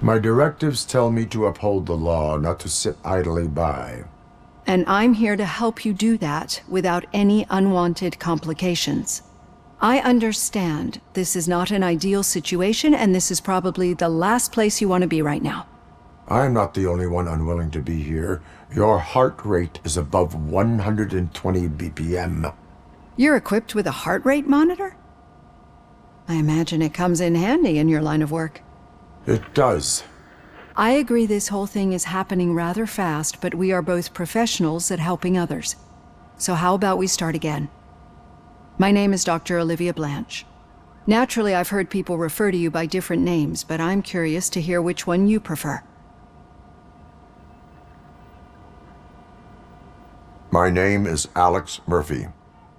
My directives tell me to uphold the law, not to sit idly by. And I'm here to help you do that without any unwanted complications. I understand this is not an ideal situation, and this is probably the last place you want to be right now. I'm not the only one unwilling to be here. Your heart rate is above 120 BPM. You're equipped with a heart rate monitor? I imagine it comes in handy in your line of work. It does. I agree this whole thing is happening rather fast, but we are both professionals at helping others. So how about we start again? My name is Dr. Olivia Blanche. Naturally, I've heard people refer to you by different names, but I'm curious to hear which one you prefer. My name is Alex Murphy.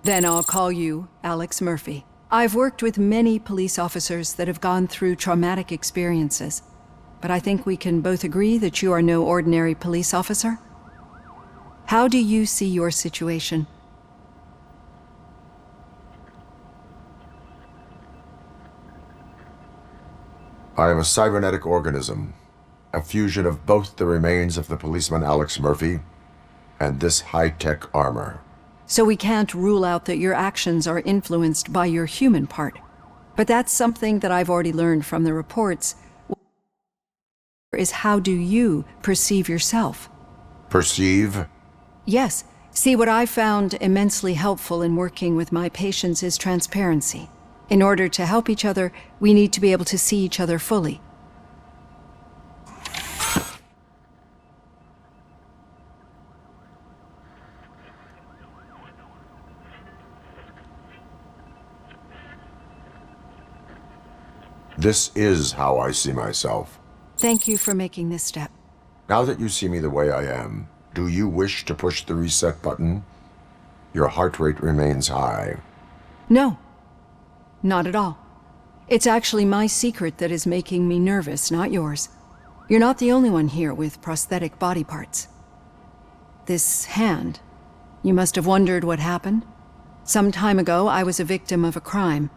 Then I'll call you Alex Murphy. I've worked with many police officers that have gone through traumatic experiences, but I think we can both agree that you are no ordinary police officer. How do you see your situation? I am a cybernetic organism, a fusion of both the remains of the policeman Alex Murphy and this high-tech armor. So we can't rule out that your actions are influenced by your human part. But that's something that I've already learned from the reports. Is how do you perceive yourself? Perceive? Yes. See, what I found immensely helpful in working with my patients is transparency. In order to help each other, we need to be able to see each other fully. This is how I see myself. Thank you for making this step. Now that you see me the way I am, do you wish to push the reset button? Your heart rate remains high. No, not at all. It's actually my secret that is making me nervous, not yours. You're not the only one here with prosthetic body parts. This hand, you must have wondered what happened. Some time ago, I was a victim of a crime.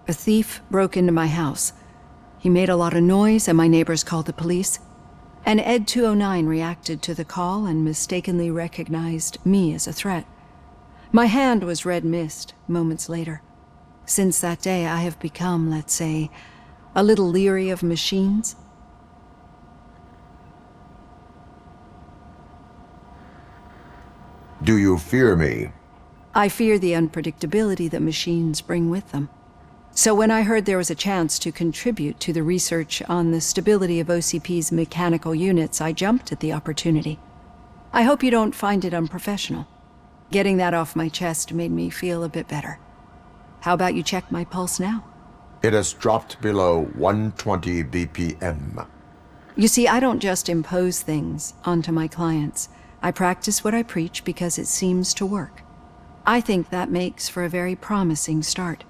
A thief broke into my house. He made a lot of noise and my neighbors called the police. And Ed 209 reacted to the call and mistakenly recognized me as a threat. My hand was red mist moments later. Since that day, I have become, let's say, a little leery of machines. Do you fear me? I fear the unpredictability that machines bring with them. So when I heard there was a chance to contribute to the research on the stability of OCP's mechanical units, I jumped at the opportunity. I hope you don't find it unprofessional. Getting that off my chest made me feel a bit better. How about you check my pulse now? It has dropped below 120 BPM. You see, I don't just impose things onto my clients. I practice what I preach because it seems to work. I think that makes for a very promising start.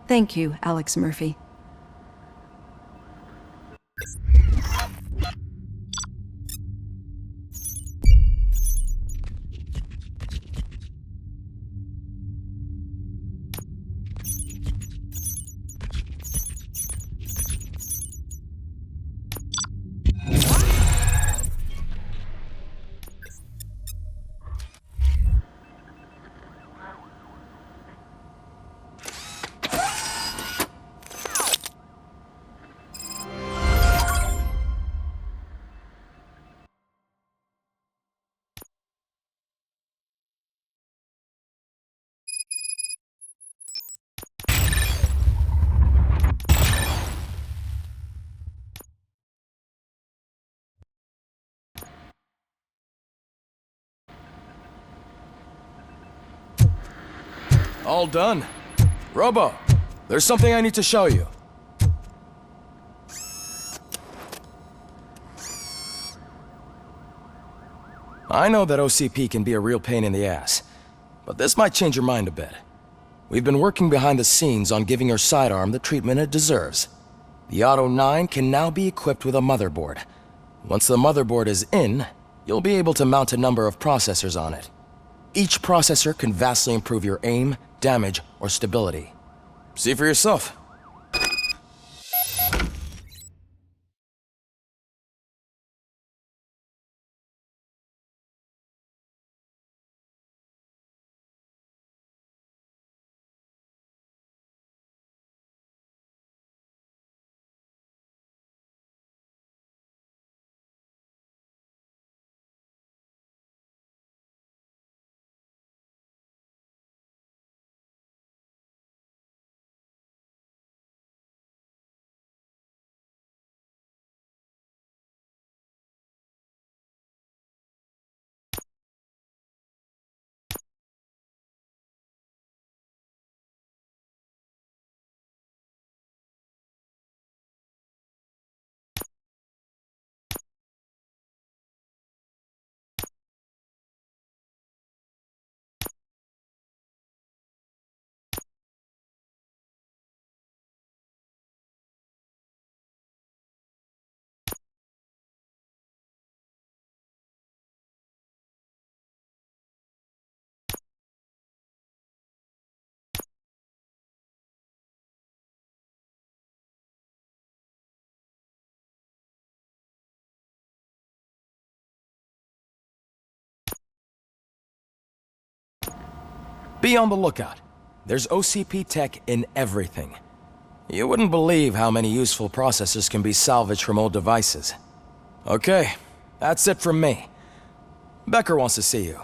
Thank you, Alex Murphy. All done. Robo, there's something I need to show you. I know that OCP can be a real pain in the ass, but this might change your mind a bit. We've been working behind the scenes on giving your sidearm the treatment it deserves. The Auto 9 can now be equipped with a motherboard. Once the motherboard is in, you'll be able to mount a number of processors on it. Each processor can vastly improve your aim, damage, or stability. See for yourself. Be on the lookout. There's OCP tech in everything. You wouldn't believe how many useful processors can be salvaged from old devices. Okay, that's it from me. Becker wants to see you.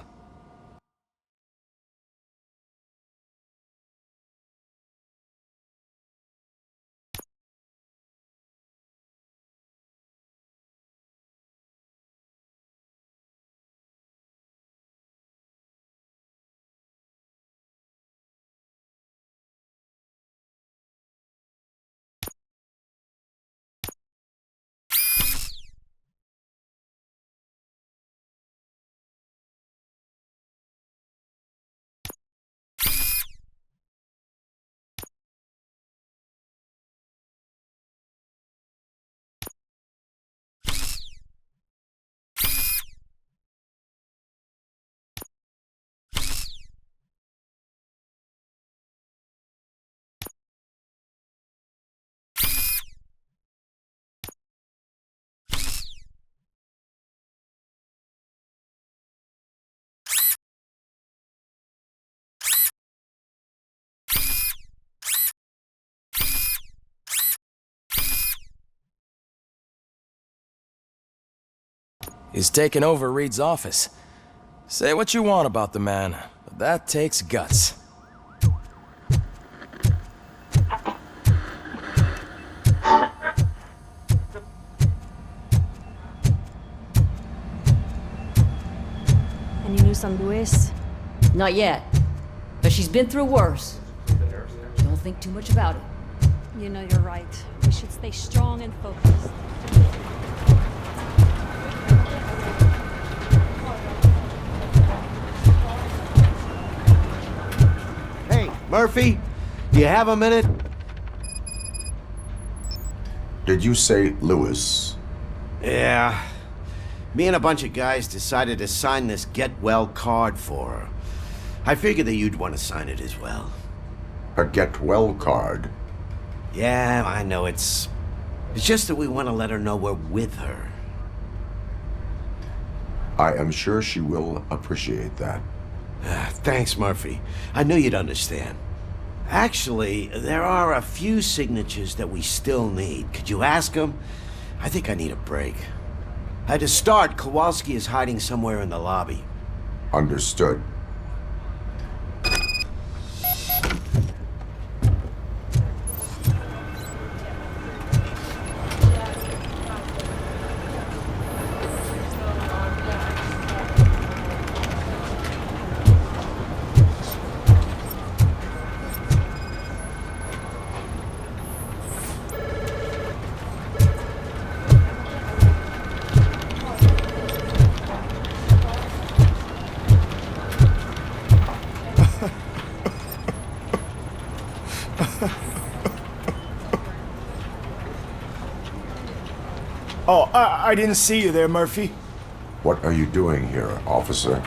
He's taken over Reed's office. Say what you want about the man, but that takes guts. Any news on Luis? Not yet. But she's been through worse. Don't think too much about it. You know you're right. We should stay strong and focused. Hey, Murphy, do you have a minute? Did you say Lewis? Yeah. Me and a bunch of guys decided to sign this get well card for her. I figured that you'd want to sign it as well. A get well card? Yeah, I know it's just that we want to let her know we're with her. I am sure she will appreciate that. Thanks, Murphy. I knew you'd understand. Actually, there are a few signatures that we still need. Could you ask them? I think I need a break. To start, Kowalski is hiding somewhere in the lobby. Understood. Oh, I didn't see you there, Murphy. What are you doing here, officer?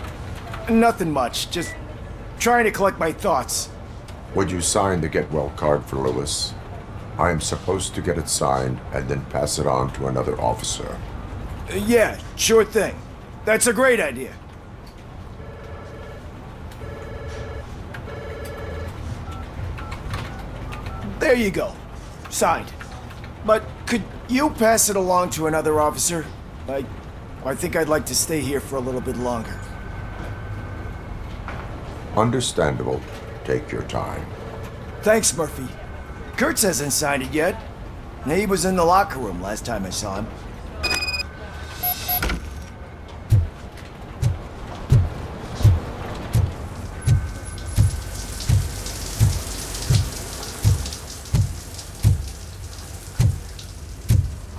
Nothing much, just trying to collect my thoughts. Would you sign the get well card for Lewis? I am supposed to get it signed and then pass it on to another officer. Yeah, sure thing. That's a great idea. There you go. Signed. But could you pass it along to another officer? I think I'd like to stay here for a little bit longer. Understandable. Take your time. Thanks, Murphy. Kurtz hasn't signed it yet. He was in the locker room last time I saw him.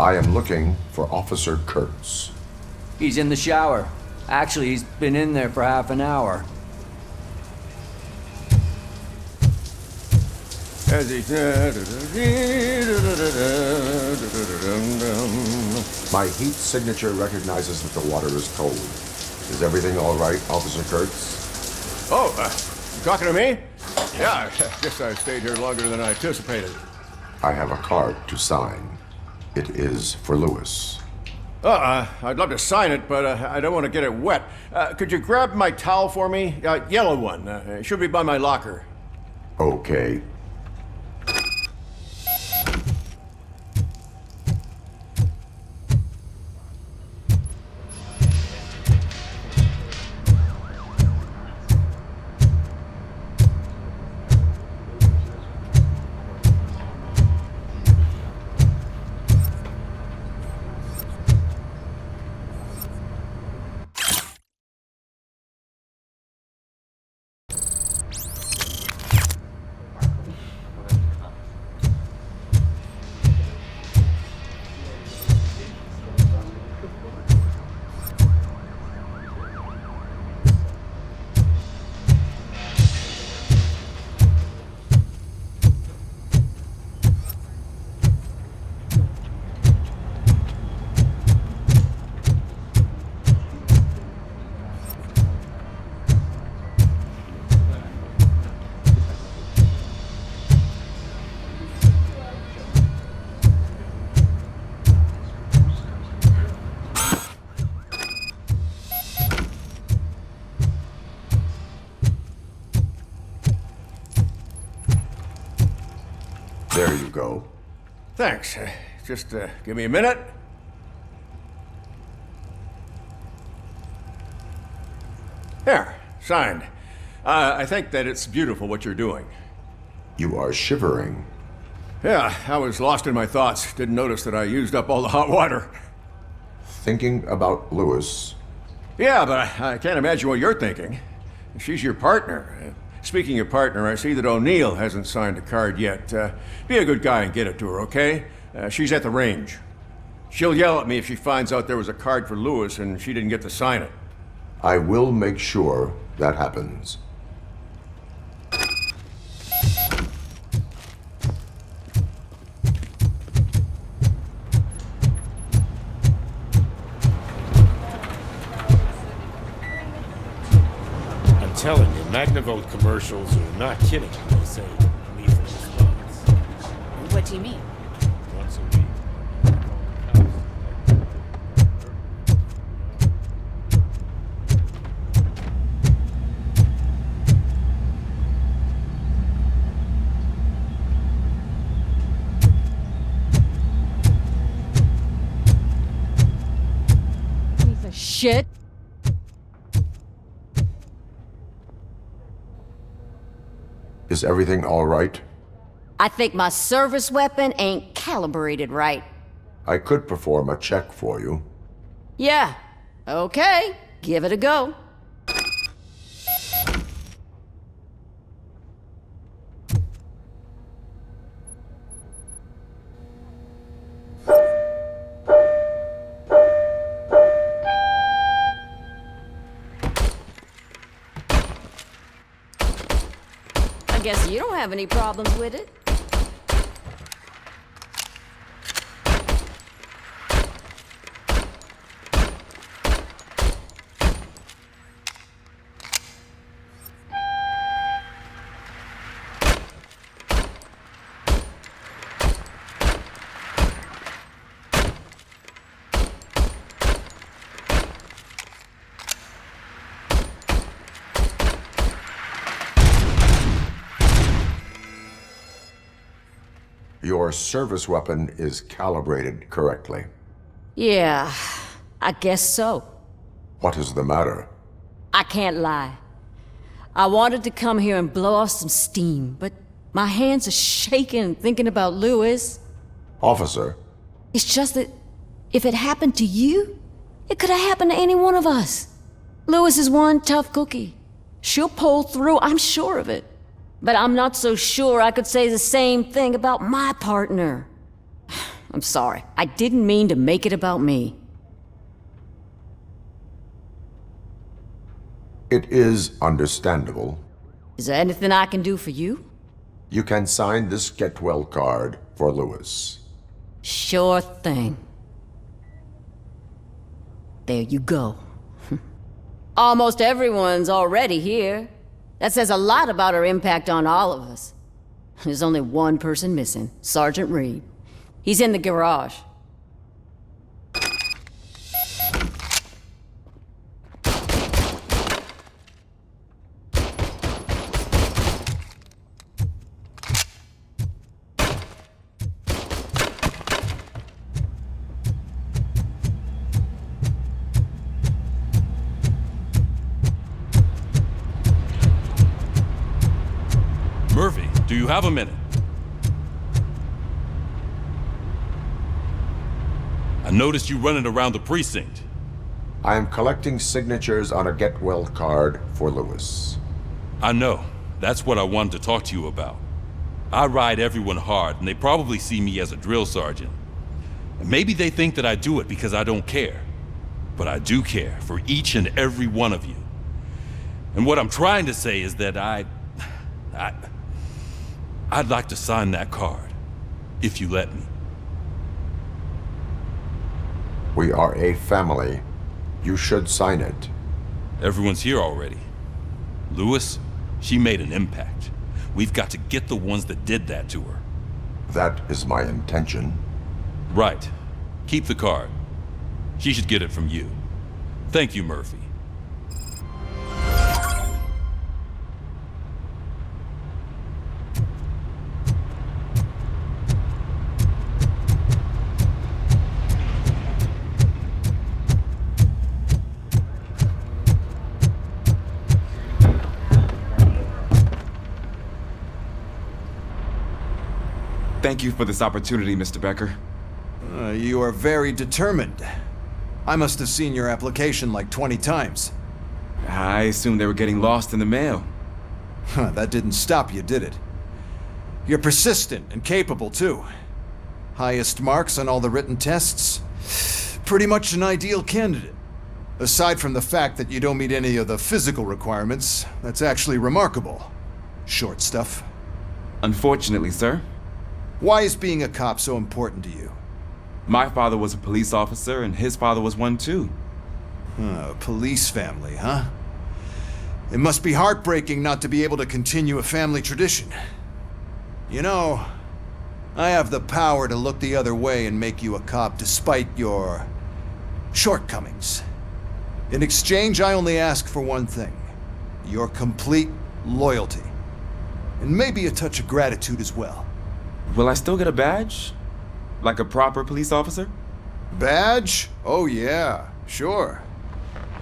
I am looking for Officer Kurtz. He's in the shower. Actually, he's been in there for half an hour. My heat signature recognizes that the water is cold. Is everything all right, Officer Kurtz? Oh, you talking to me? Yeah, I guess I stayed here longer than I anticipated. I have a card to sign. It is for Lewis. I'd love to sign it, but I don't want to get it wet. Could you grab my towel for me? Yellow one. It should be by my locker. Okay. There you go. Thanks. Just give me a minute. There, signed. I think that it's beautiful what you're doing. You are shivering. Yeah, I was lost in my thoughts. Didn't notice that I used up all the hot water. Thinking about Lewis. Yeah, but I can't imagine what you're thinking. She's your partner. Speaking of partner, I see that O'Neill hasn't signed a card yet. Be a good guy and get it to her, okay? She's at the range. She'll yell at me if she finds out there was a card for Lewis and she didn't get to sign it. I will make sure that happens. I'm telling you, Magnavolt commercials are not kidding when they say lethal response. What do you mean? Once a week. Piece of shit. Is everything all right? I think my service weapon ain't calibrated right. I could perform a check for you. Yeah, okay, give it a go. I guess you don't have any problems with it. Your service weapon is calibrated correctly. Yeah, I guess so. What is the matter? I can't lie. I wanted to come here and blow off some steam, but my hands are shaking thinking about Lewis. Officer, It's just that if it happened to you, it could have happened to any one of us. Lewis is one tough cookie. She'll pull through, I'm sure of it. But I'm not so sure I could say the same thing about my partner. I'm sorry. I didn't mean to make it about me. it is understandable. Is there anything I can do for you? You can sign this get well card for Lewis. Sure thing. There you go. Almost everyone's already here. That says a lot about her impact on all of us. There's only one person missing, Sergeant Reed. He's in the garage. you have a minute? I noticed you running around the precinct. I am collecting signatures on a get well card for Lewis. I know. That's what I wanted to talk to you about. I ride everyone hard, and they probably see me as a drill sergeant. And maybe they think that I do it because I don't care. But I do care for each and every one of you. And what I'm trying to say is that I'd like to sign that card, if you let me. We are a family. You should sign it. Everyone's here already. Lewis, she made an impact. We've got to get the ones that did that to her. That is my intention. Right. Keep the card. She should get it from you. Thank you, Murphy. Thank you for this opportunity, Mr. Becker. You are very determined. I must have seen your application like 20 times. I assumed they were getting lost in the mail. That didn't stop you, did it? You're persistent and capable, too. Highest marks on all the written tests. Pretty much an ideal candidate. Aside from the fact that you don't meet any of the physical requirements, that's actually remarkable. Short stuff. Unfortunately, sir. Why is being a cop so important to you? My father was a police officer, and his father was one too. A police family, huh? It must be heartbreaking not to be able to continue a family tradition. You know, I have the power to look the other way and make you a cop despite your shortcomings. In exchange, I only ask for one thing. Your complete loyalty. And maybe a touch of gratitude as well. Will I still get a badge? Like a proper police officer? Badge? Oh yeah, sure.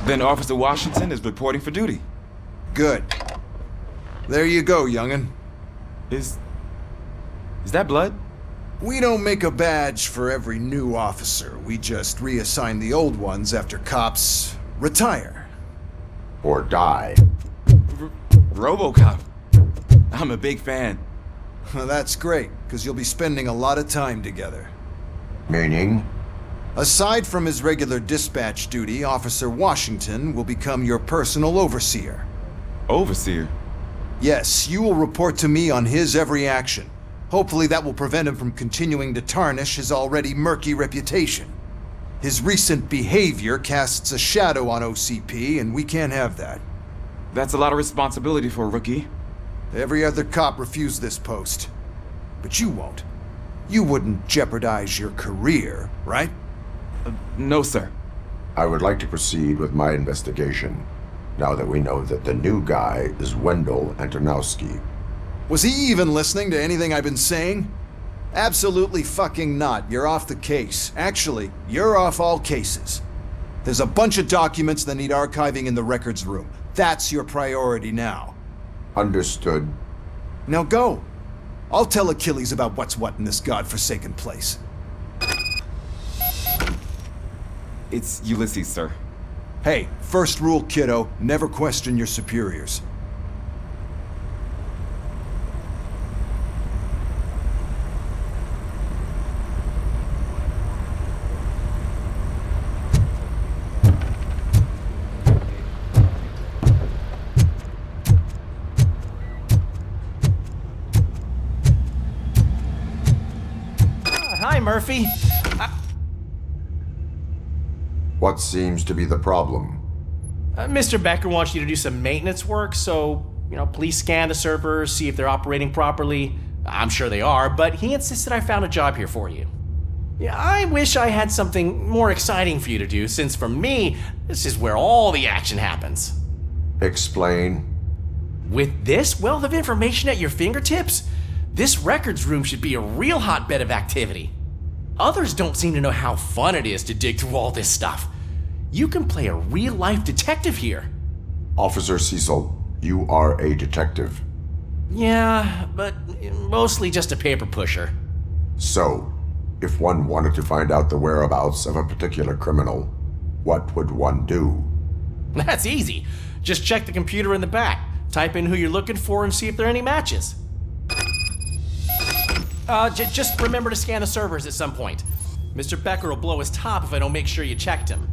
Then Officer Washington is reporting for duty. Good. There you go, young'un. Is that blood? We don't make a badge for every new officer. We just reassign the old ones after cops retire. Or die. Robocop. I'm a big fan. That's great, because you'll be spending a lot of time together. Meaning? Aside from his regular dispatch duty, Officer Washington will become your personal overseer. Overseer? Yes, you will report to me on his every action. Hopefully that will prevent him from continuing to tarnish his already murky reputation. His recent behavior casts a shadow on OCP, and we can't have that. That's a lot of responsibility for a rookie. Every other cop refused this post. But you won't. You wouldn't jeopardize your career, right? No, sir. I would like to proceed with my investigation, now that we know that the new guy is Wendell Antonowski. Was he even listening to anything I've been saying? Absolutely fucking not. You're off the case. Actually, you're off all cases. There's a bunch of documents that need archiving in the records room. That's your priority now. Understood. Now go. I'll tell Achilles about what's what in this godforsaken place. It's Ulysses, sir. Hey, first rule, kiddo, never question your superiors. Hi, Murphy. What seems to be the problem? Mr. Becker wants you to do some maintenance work, so, please scan the servers, see if they're operating properly. I'm sure they are, but he insisted I found a job here for you. Yeah, I wish I had something more exciting for you to do, since for me, this is where all the action happens. Explain. With this wealth of information at your fingertips, this records room should be a real hotbed of activity. Others don't seem to know how fun it is to dig through all this stuff. You can play a real-life detective here. Officer Cecil, you are a detective. Yeah, but mostly just a paper pusher. So, if one wanted to find out the whereabouts of a particular criminal, what would one do? That's easy. Just check the computer in the back, type in who you're looking for, and see if there are any matches. Just remember to scan the servers at some point. Mr. Becker will blow his top if I don't make sure you checked him.